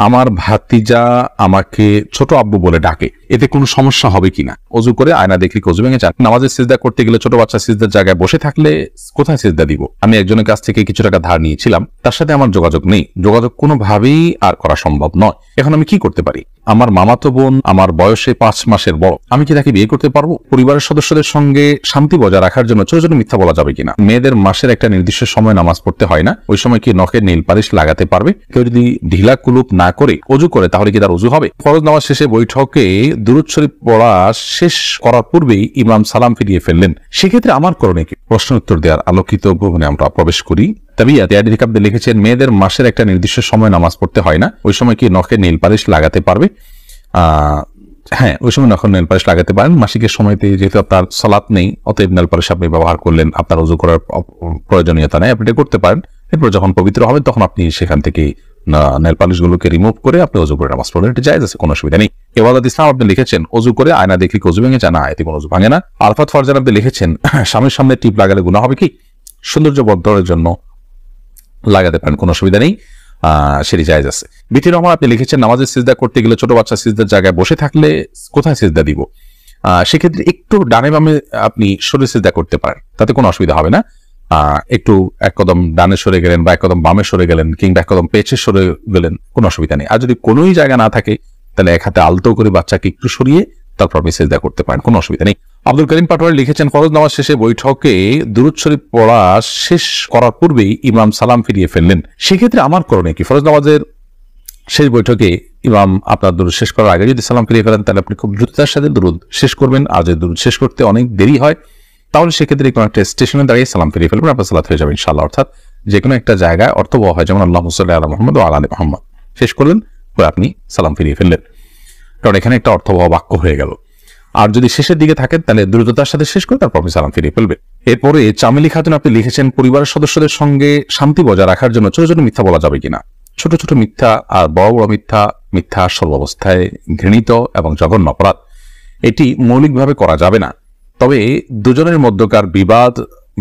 আমার ভাতিজা আমাকে ছোট আব্বু বলে ডাকে, এতে কোনো সমস্যা হবে কিনা? অজু করে আয়না দেখলে কি অজু ভেঙে যায়? নামাজে সিজদা করতে গেলে ছোট বাচ্চা সিজদার জায়গায় বসে থাকলে কোথায় সিজদা দিব? আমি একজনের কাছ থেকে কিছু টাকা ধার নিয়েছিলাম, তার সাথে আমার যোগাযোগ নেই, যোগাযোগ কোনোভাবেই আর করা সম্ভব নয়। এখন আমি কি করতে পারি? আমার মামাতো বোন আমার বয়সে 5 মাসের বড়, আমি কি তাকে বিয়ে করতে পারবো? পরিবারের সদস্যদের সঙ্গে শান্তি বজায় রাখার জন্য ছোট ছোট মিথ্যা বলা যাবে কিনা? মেয়েদের মাসের একটা নির্দিষ্ট সময় নামাজ পড়তে হয় না, ওই সময় কি নখে নীল পালিশ লাগাতে পারবে? কেউ যদি ঢিলা কুলুপ না করে অজু করে তাহলে কি তার অজু হবে? ফরজ নামাজ শেষে বৈঠকে দুরূদ শরীফ পড়া শেষ করার পূর্বেই ইমাম সালাম ফিরিয়ে ফেললেন, সেক্ষেত্রে আমার করণীয় কি? প্রশ্ন উত্তর দেওয়ার আলোকিত ভবনে আমরা প্রবেশ করি। লিখেছেন, মেয়েদের মাসের একটা নির্দিষ্ট সময় নামাজ পড়তে হয় না, ওই সময় কি নখে নীল পালিশ লাগাতে পারবে? হ্যাঁ, ওই সময় নখন নেল পালিশ লাগাতে পারেন। মাসিকের সময়তে যেহেতু আপনার সালাত নেই, অতএব নেল পালিশ আপনি ব্যবহার করলেন, আপনার ওযু করার প্রয়োজনীয়তা নেই, আপনি এটা করতে পারেন। এরপর যখন পবিত্র হবেন তখন আপনি সেখান থেকে নেল পালিশ গুলোকে রিমুভ করে আপনি ওযু করে নামাজ পড়লেন, এটা জায়েজ আছে, কোনো অসুবিধা নেই। ইবাদত ইসলাম আপনি লিখেছেন, ওযু করে আয়না দেখলে কি ওযু ভেঙে যায়? না, এতে কোনো ওযু ভাঙে না। আলফাত ফরজান আপনি লিখেছেন, স্বামীর সামনে টিপ লাগালে গুনাহ হবে কি? সৌন্দর্য বর্ধনের জন্য লাগাতে পারেন, কোনো অসুবিধা নেই, সেটি জায়েজ আছে। বিতির রহমান আপনি লিখেছেন, নামাজের সিজদা করতে গেলে ছোট বাচ্চা সিজদার জায়গায় বসে থাকলে কোথায় সিজদা দিব? সেক্ষেত্রে একটু ডানে বামে আপনি সরে সিজদা করতে পারেন, তাতে কোনো অসুবিধা হবে না। একটু এক কদম ডানে সরে গেলেন বা এক কদম বামে সরে গেলেন কিংবা এক কদম পেছে সরে গেলেন, কোনো অসুবিধা নেই। আর যদি কোনোই জায়গা না থাকে তাহলে এক হাতে আলতো করে বাচ্চাকে একটু সরিয়ে তারপর আপনি সিজদা করতে পারেন, কোনো অসুবিধা নেই। আব্দুল করিম পাটোয়ারি লিখেছেন, ফরজ নামাজ শেষে বৈঠকে দুরূদ শরীফ পড়া শেষ করার পূর্বেই ইমাম সালাম ফিরিয়ে ফেললেন, সেক্ষেত্রে আমার করণীয় কি? ফরজ নামাজের শেষ বৈঠকে ইমাম আপনার দুরূদ শেষ করার আগে যদি সালাম ফিরিয়ে ফেলেন তাহলে আপনি খুব দ্রুততার সাথে দুরূদ শেষ করবেন। আর যদি দুরূদ শেষ করতে অনেক দেরি হয় তাহলে সেক্ষেত্রে কোনো একটা স্টেশনে দাঁড়িয়ে সালাম ফিরিয়ে ফেলবেন, আপনার সালাত হয়ে যাবে ইনশাআল্লাহ। অর্থাৎ যে কোনো একটা জায়গায় অর্থবহ হয়, যেমন আল্লাহুম্মা সাল্লি আলা মুহাম্মাদ ওয়া আলা আলি মুহাম্মাদ শেষ করলেন, পরে আপনি সালাম ফিরিয়ে ফেললেন, কারণ এখানে একটা অর্থবহ বাক্য হয়ে গেল। আর যদি শেষের দিকে থাকেন তাহলে দ্রুততার সাথে শেষ করে তারপর আপনি সালাম ফিরিয়ে ফেলবেন। এরপরে চামেলি খাতুন আপনি লিখেছেন, পরিবারের সদস্যদের সঙ্গে শান্তি বজায় রাখার জন্য ছোট ছোট মিথ্যা বলা যাবে কিনা? ছোট ছোট মিথ্যা আর বড় বড় মিথ্যা, মিথ্যা সর্বাবস্থায় ঘৃণিত এবং জঘন্য অপরাধ, এটি মৌলিকভাবে করা যাবে না। তবে দুজনের মধ্যকার বিবাদ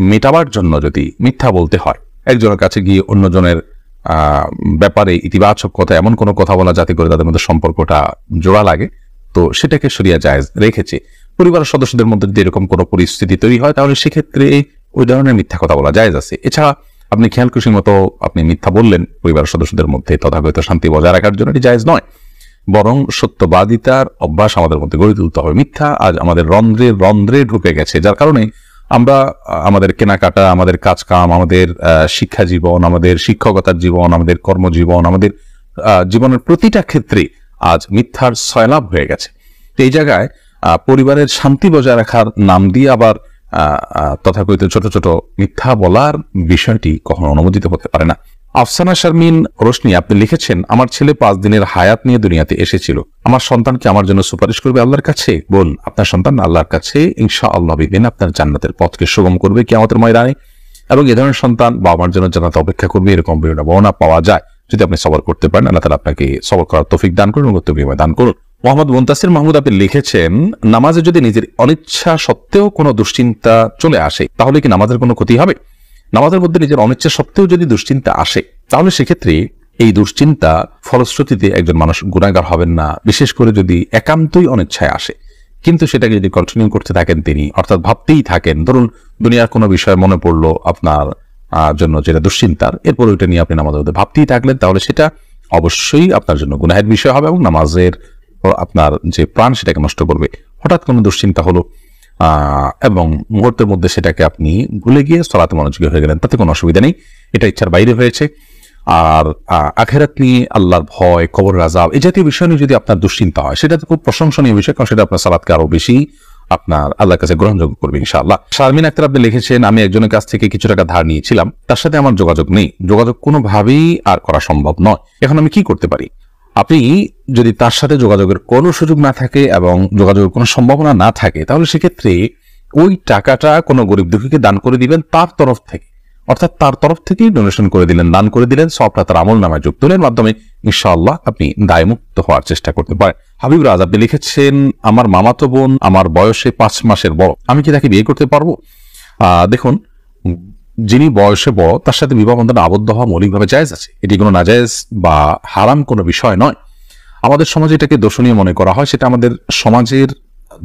মেটাবার জন্য যদি মিথ্যা বলতে হয়, একজনের কাছে গিয়ে অন্যজনের ব্যাপারে ইতিবাচক কথা, এমন কোনো কথা বলা যাতে করে তাদের মধ্যে সম্পর্কটা জোড়া লাগে, তো সেটাকে শরিয়া জায়েজ রেখেছে। পরিবারের সদস্যদের মধ্যে যদি এরকম কোনো পরিস্থিতি তৈরি হয় তাহলে সেক্ষেত্রে ওই ধরনের মিথ্যা কথা বলা জায়েজ আছে। এছাড়া আপনি খেয়াল খুশির মতো আপনি মিথ্যা বললেন পরিবারের সদস্যদের মধ্যে তথাকথিত শান্তি বজায় রাখার জন্য, এটি জায়েজ নয়। বরং সত্যবাদিতার অভ্যাস আমাদের মধ্যে গড়ে তুলতে হবে। মিথ্যা আজ আমাদের রন্ধ্রে রন্ধ্রে ঢুকে গেছে, যার কারণে আমরা আমাদের কেনাকাটা, আমাদের কাজকাম, আমাদের শিক্ষা জীবন, আমাদের শিক্ষকতার জীবন, আমাদের কর্মজীবন, আমাদের জীবনের প্রতিটা ক্ষেত্রে আজ মিথ্যার সয়লাভ হয়ে গেছে। এই জায়গায় পরিবারের শান্তি বজায় রাখার নাম দিয়ে আবার তথাকথিত ছোট ছোট মিথ্যা বলার বিষয়টি কখনো অনুমোদিত হতে পারে না। আফসানা শারমিন রোশনি আপনি লিখেছেন, আমার ছেলে 5 দিনের হায়াত নিয়ে দুনিয়াতে এসেছিল, আমার সন্তানকে আমার জন্য সুপারিশ করবে আল্লাহর কাছে? বল, আপনার সন্তান আল্লাহর কাছে ইনশাআল্লাহ বিদিন আপনার জান্নাতের পথকে সুগম করবে কিয়ামতের ময়দানে, এবং এ ধরনের সন্তান বাবা মার জন্য জান্নাতে অপেক্ষা করবে, এরকম বর্ণনা পাওয়া যায়। যদি আপনি সবর করতে পারেন, আল্লাহ তাআলা আপনাকে সবর করার তৌফিক দান করুন, উত্তম বিনিময় দান করুন। মোহাম্মদ মুনতাসির মাহমুদ আপনি লিখেছেন, নামাজে যদি নিজের অনিচ্ছা সত্ত্বেও কোনো দুশ্চিন্তা চলে আসে তাহলে কি নামাজের কোনো ক্ষতি হবে? নামাজের মধ্যে নিজের অনিচ্ছা সত্ত্বেও যদি দুশ্চিন্তা আসে তাহলে সেক্ষেত্রে এই দুশ্চিন্তা ফলশ্রুতিতে একজন মানুষ গুনাহগার হবেন না, বিশেষ করে যদি একান্তই অনিচ্ছায় আসে। কিন্তু সেটাকে যদি কন্টিনিউ করতে থাকেন তিনি, অর্থাৎ ভাবতেই থাকেন, ধরুন দুনিয়ার কোনো বিষয় মনে পড়লো আপনার জন্য যেটা দুশ্চিন্তার, এরপর ওইটা নিয়ে আপনি নামাজের মধ্যে ভাবতেই থাকলেন, তাহলে সেটা অবশ্যই আপনার জন্য গুনাহের বিষয় হবে এবং নামাজের আপনার যে প্রাণ সেটাকে নষ্ট করবে। হঠাৎ কোনো দুশ্চিন্তা হলো এবং মুহূর্তের মধ্যে সেটাকে আপনি ভুলে গিয়ে সালাতে মনোযোগী হয়ে গেলেন, তাতে কোনো অসুবিধা নেই, এটা ইচ্ছার বাইরে হয়েছে। আর আখিরাত নিয়ে, আল্লাহর ভয়, কবরের আযাব, এই জাতীয় বিষয় নিয়ে যদি আপনার দুশ্চিন্তা হয় সেটা তো খুব প্রশংসনীয় বিষয়, কারণ সেটা আপনার সালাতকে আরো বেশি আপনার আল্লাহর কাছে গ্রহণযোগ্য করবে ইনশাআল্লাহ। শারমিন আক্তার আপনি লিখেছেন, আমি একজনের কাছ থেকে কিছু টাকা ধার নিয়েছিলাম, তার সাথে আমার যোগাযোগ নেই, যোগাযোগ কোনোভাবেই আর করা সম্ভব নয়। এখন আমি কি করতে পারি? আপনি যদি তার সাথে যোগাযোগের কোনো সুযোগ না থাকে এবং যোগাযোগের কোনো সম্ভাবনা না থাকে তাহলে সেক্ষেত্রে ওই টাকাটা কোনো গরিব দুঃখীকে দান করে দিবেন তার তরফ থেকে, অর্থাৎ তার তরফ থেকেই ডোনেশন করে দিলেন, দান করে দিলেন, সবটা তার আমল নামায় যুক্ত হলেন, মাধ্যমে ইনশাআল্লাহ আপনি দায়মুক্ত হওয়ার চেষ্টা করতে পারেন। হাবিব রাজ আপনি লিখেছেন, আমার মামাতো বোন আমার বয়সে 5 মাসের বড়, আমি কি তাকে বিয়ে করতে পারবো? দেখুন, যিনি বয়সে বড় তার সাথে বিবাহ বন্ধনে আবদ্ধ হওয়া মৌলিকভাবে জায়েজ আছে, এটি কোনো নাজায়েজ বা হারাম কোনো বিষয় নয়। আমাদের সমাজে এটাকে দোষণীয় মনে করা হয়, সেটা আমাদের সমাজের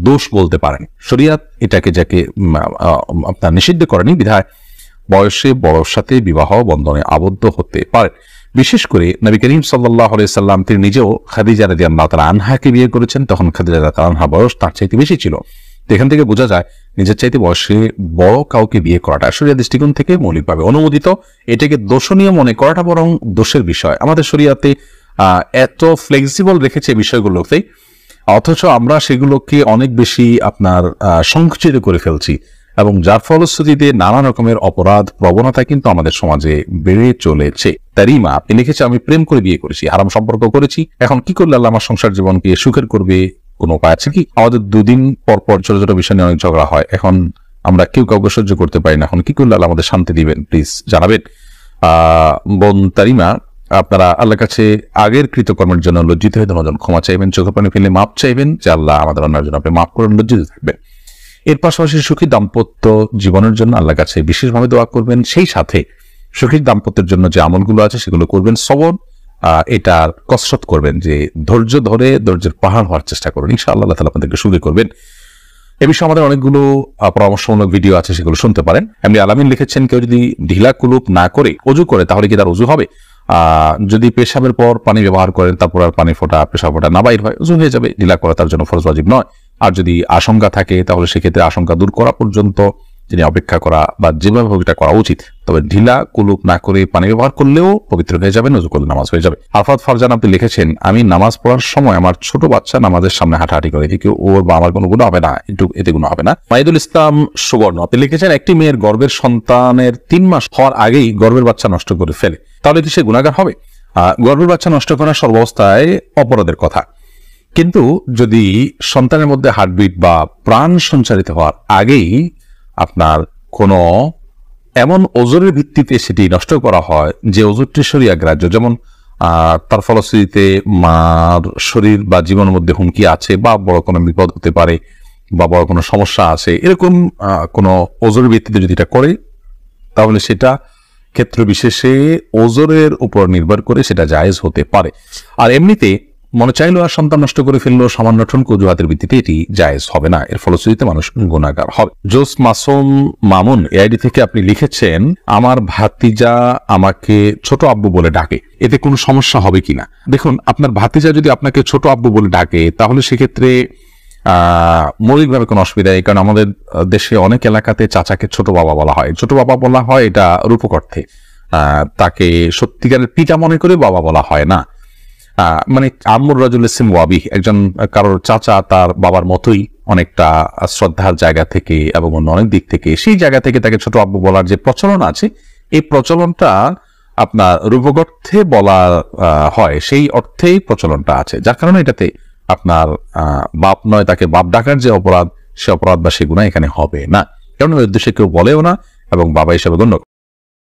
দোষ বলতে পারেন। শরিয়াত এটাকে যাকে আপনার নিষিদ্ধ করেনি, বিধায় বয়সে বড়র সাথে বিবাহ বন্ধনে আবদ্ধ হতে পারে। বিশেষ করে নবী করিম সাল্লাল্লাহু আলাইহি সাল্লাম তিনি নিজেও খাদিজা রাদিয়াল্লাহু তাআলা আনহাকে বিয়ে করেছেন, তখন খাদিজা রাদিয়াল্লাহু তাআলা আনহা বয়স তার চাইতে বেশি ছিল। এখান থেকে বোঝা যায় নিজের চাইতে বয়সে বড় কাউকে বিয়ে করাটা শরিয়ার দৃষ্টিকোণ থেকে মৌলিকভাবে অনুমোদিত। এটাকে দোষণীয় মনে করাটা বরং দোষের বিষয়। আমাদের শরিয়াতে এত ফ্লেক্সিবল রেখেছে বিষয়গুলোতে, অথচ আমরা সেগুলোকে অনেক বেশি আপনার সংকুচিত করে ফেলছি, এবং যার ফলশ্রুতিতে নানা রকমের অপরাধ প্রবণতা কিন্তু আমাদের সমাজে বেড়ে চলেছে। তারিমা আপনি লিখেছে, আমি প্রেম করে বিয়ে করেছি, হারাম সম্পর্ক করেছি, এখন কি করলে আল্লাহ আমার সংসার জীবনকে সুখের করবে, কোনো উপায় আছে কি? আমাদের দুদিন পর পর ছোট ছোট বিষয় নিয়ে অনেক ঝগড়া হয়, এখন আমরা কেউ কাউকে সহ্য করতে পারি না, এখন কি করলে আল্লাহ আমাদের শান্তি দিবেন, প্লিজ জানাবেন। বোন তারিমা, আপনারা আল্লাহর কাছে আগের কৃতকর্মের জন্য লজ্জিত হয়ে দুজন ক্ষমা চাইবেন, চোখে পানি ফেলে মাপ চাইবেন, যে আল্লাহ আমাদের অন্যের জন্য আপনি মাপ করেন, লজ্জিত থাকবেন। এর পাশাপাশি সুখী দাম্পত্য জীবনের জন্য আল্লাহর কাছে বিশেষভাবে দোয়া করবেন, সেই সাথে সুখী দাম্পত্যের জন্য যে আমলগুলো আছে সেগুলো করবেন। সবর এটার কসরত করবেন, যে ধৈর্য ধরে ধৈর্যের পাহাড় হওয়ার চেষ্টা করবেন, ইনশাআল্লাহ আল্লাহ তাআলা আপনাদেরকে সুখী করবেন। এ বিষয়ে আমাদের অনেকগুলো পরামর্শমূলক ভিডিও আছে, সেগুলো শুনতে পারেন। এমনি আলামিন লিখেছেন, কেউ যদি ঢিলা কুলুপ না করে অজু করে তাহলে কি তার অজু হবে? যদি পেশাবের পর পানি ব্যবহার করেন, তারপর আর পানি ফোটা পেশাব ফোটা না বাইর হয়, অজু হয়ে যাবে, ঢিলা করা তার জন্য ফরজ ওয়াজিব নয়। আর যদি আশঙ্কা থাকে তাহলে সেক্ষেত্রে আশঙ্কা দূর করা পর্যন্ত তিনি অপেক্ষা করা বা যেভাবে হোক এটা করা উচিত। তবে ঢিলা কুলুপ না করে পানি ব্যবহার করলেও পবিত্র হয়ে যাবেন, অজু করলে নামাজ হয়ে যাবে। আরফাত ফারজান আপনি লিখেছেন, আমি নামাজ পড়ার সময় আমার ছোট বাচ্চা নামাজের সামনে হাঁটাহাঁটি করে, এতে ওর বা আমার কোনো গুণ হবে না, এতে গুণ হবে না। মাইদুল ইসলাম সুবর্ণ আপনি লিখেছেন, একটি মেয়ের গর্ভের সন্তানের 3 মাস হওয়ার আগেই গর্ভের বাচ্চা নষ্ট করে ফেলে, তাহলে কি সে গুনাহগার হবে? গর্ভের বাচ্চা নষ্ট করা সর্বাবস্থায় অপরাধের কথা, কিন্তু যদি সন্তানের মধ্যে হার্টবিট বা প্রাণ সঞ্চারিত হওয়ার আগেই আপনার কোনো এমন ওজরের ভিত্তিতে সেটি নষ্ট করা হয় যে ওজরটি শরীয়া গ্রাহ্য, যেমন তার ফলশ্রুতিতে মার শরীর বা জীবনের মধ্যে হুমকি আছে, বা বড় কোনো বিপদ হতে পারে, বা বড় কোনো সমস্যা আছে, এরকম কোনো ওজরের ভিত্তিতে যদি এটা করে, তাহলে সেটা ক্ষেত্র বিশেষে ওজরের উপর নির্ভর করে সেটা জায়েজ হতে পারে। আর এমনিতে মনে চাইলো আর সন্তান নষ্ট করে ফেললো সামান্য ঠনক অজুহাতের ভিত্তিতে, এটি জায়েজ হবে না, এর ফলশ্রুতিতে মানুষ গুনাহগার হবে। জোস মাসুম মামুন এআইডি থেকে আপনি লিখেছেন, আমার ভাতিজা আমাকে ছোট আব্বু বলে ডাকে, এতে কোনো সমস্যা হবে কিনা? দেখুন, আপনার ভাতিজা যদি আপনাকে ছোট আব্বু বলে ডাকে তাহলে সেক্ষেত্রে মৌলিকভাবে কোনো অসুবিধা নেই, কারণ আমাদের দেশে অনেক এলাকাতে চাচাকে ছোট বাবা বলা হয়। ছোট বাবা বলা হয় এটা রূপক অর্থে, তাকে সত্যিকারের পিতা মনে করে বাবা বলা হয় না। মানে আম্মুর রাজুল ইসলাম ওয়াবি, একজন কারোর চাচা তার বাবার মতোই অনেকটা শ্রদ্ধার জায়গা থেকে এবং অন্য অনেক দিক থেকে, সেই জায়গা থেকে তাকে ছোট আব্বু বলার যে প্রচলন আছে, এই প্রচলনটা আপনার রূপক অর্থে বলা হয়, সেই অর্থেই প্রচলনটা আছে, যার কারণে এটাতে আপনার বাপ নয় তাকে বাপ ডাকার যে অপরাধ, সে অপরাধ বা সে গুনাহ এখানে হবে না, কারণ ওই উদ্দেশ্যে কেউ বলেও না এবং বাবা হিসেবে গণ্য।